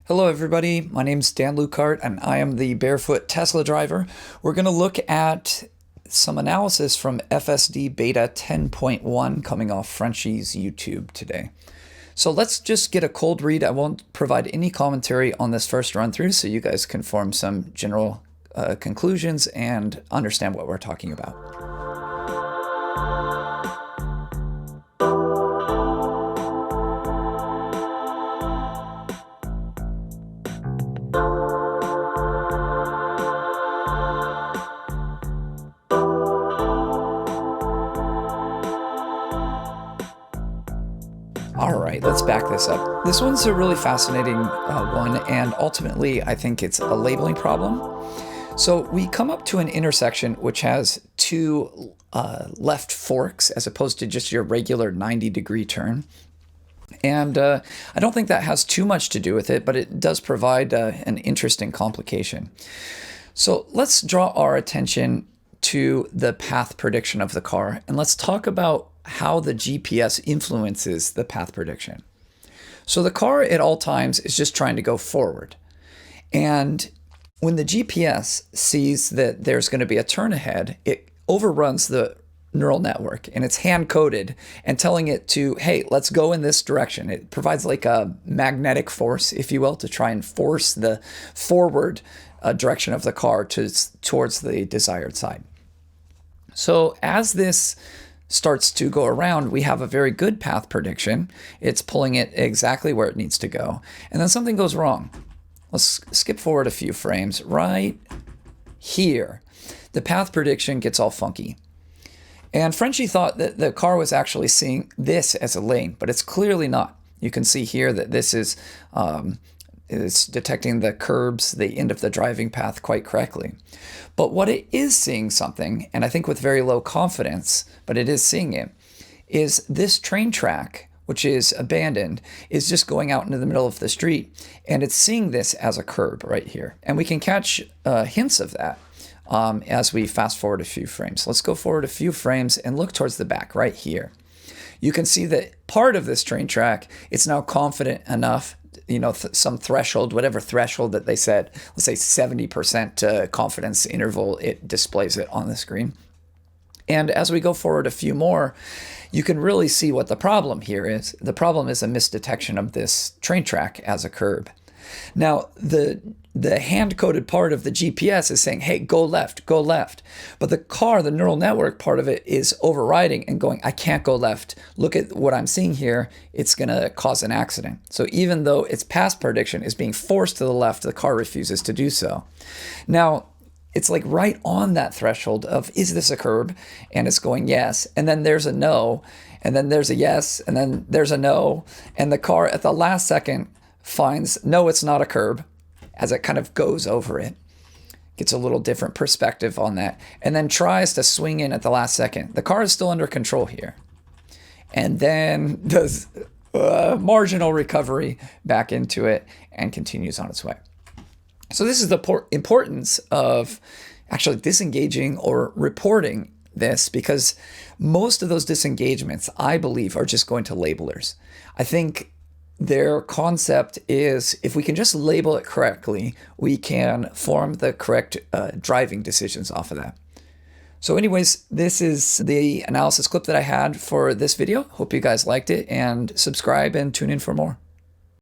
Hello everybody, my name's Dan Lucart and I am the Barefoot Tesla driver. We're going to look at some analysis from FSDBeta 10.1 coming off Frenchie's YouTube today. So let's just get a cold read. I won't provide any commentary on this first run through so you guys can form some general conclusions and understand what we're talking about. All right, let's back this up. This one's a really fascinating one, and ultimately I think it's a labeling problem. So we come up to an intersection which has two left forks as opposed to just your regular 90-degree turn. And I don't think that has too much to do with it, but it does provide an interesting complication. So let's draw our attention to the path prediction of the car, and let's talk about how the GPS influences the path prediction. So the car at all times is just trying to go forward. And when the GPS sees that there's going to be a turn ahead, it overruns the neural network and it's hand-coded and telling it to, hey, let's go in this direction. It provides like a magnetic force, if you will, to try and force the forward direction of the car towards the desired side. So as this starts to go around, we have a very good path prediction. It's pulling it exactly where it needs to go. And then something goes wrong. Let's skip forward a few frames. Right here, the path prediction gets all funky. And Frenchie thought that the car was actually seeing this as a lane, but it's clearly not. You can see here that this is it's detecting the curbs, the end of the driving path quite correctly. But what it is seeing something, and I think with very low confidence, but it is seeing it, is this train track, which is abandoned, is just going out into the middle of the street, and it's seeing this as a curb right here. And we can catch hints of that as we fast forward a few frames. Let's go forward a few frames and look towards the back right here. You can see that part of this train track, it's now confident enough, some threshold, whatever threshold that they said, let's say 70% confidence interval, it displays it on the screen. And as we go forward a few more, you can really see what the problem here is. The problem is a misdetection of this train track as a curb. Now, the hand-coded part of the GPS is saying, hey, go left, go left. But the car, the neural network part of it is overriding and going, I can't go left. Look at what I'm seeing here. It's going to cause an accident. So even though its path prediction is being forced to the left, the car refuses to do so. Now, it's like right on that threshold of, is this a curb? And it's going, yes. And then there's a no. And then there's a yes. And then there's a no. And the car at the last second finds, no, it's not a curb, as it kind of goes over it. Gets a little different perspective on that. And then tries to swing in at the last second. The car is still under control here. And then does marginal recovery back into it and continues on its way. So this is the importance of actually disengaging or reporting this, because most of those disengagements, I believe, are just going to labelers. I think their concept is if we can just label it correctly, we can form the correct driving decisions off of that. So anyways, this is the analysis clip that I had for this video. Hope you guys liked it, and subscribe and tune in for more.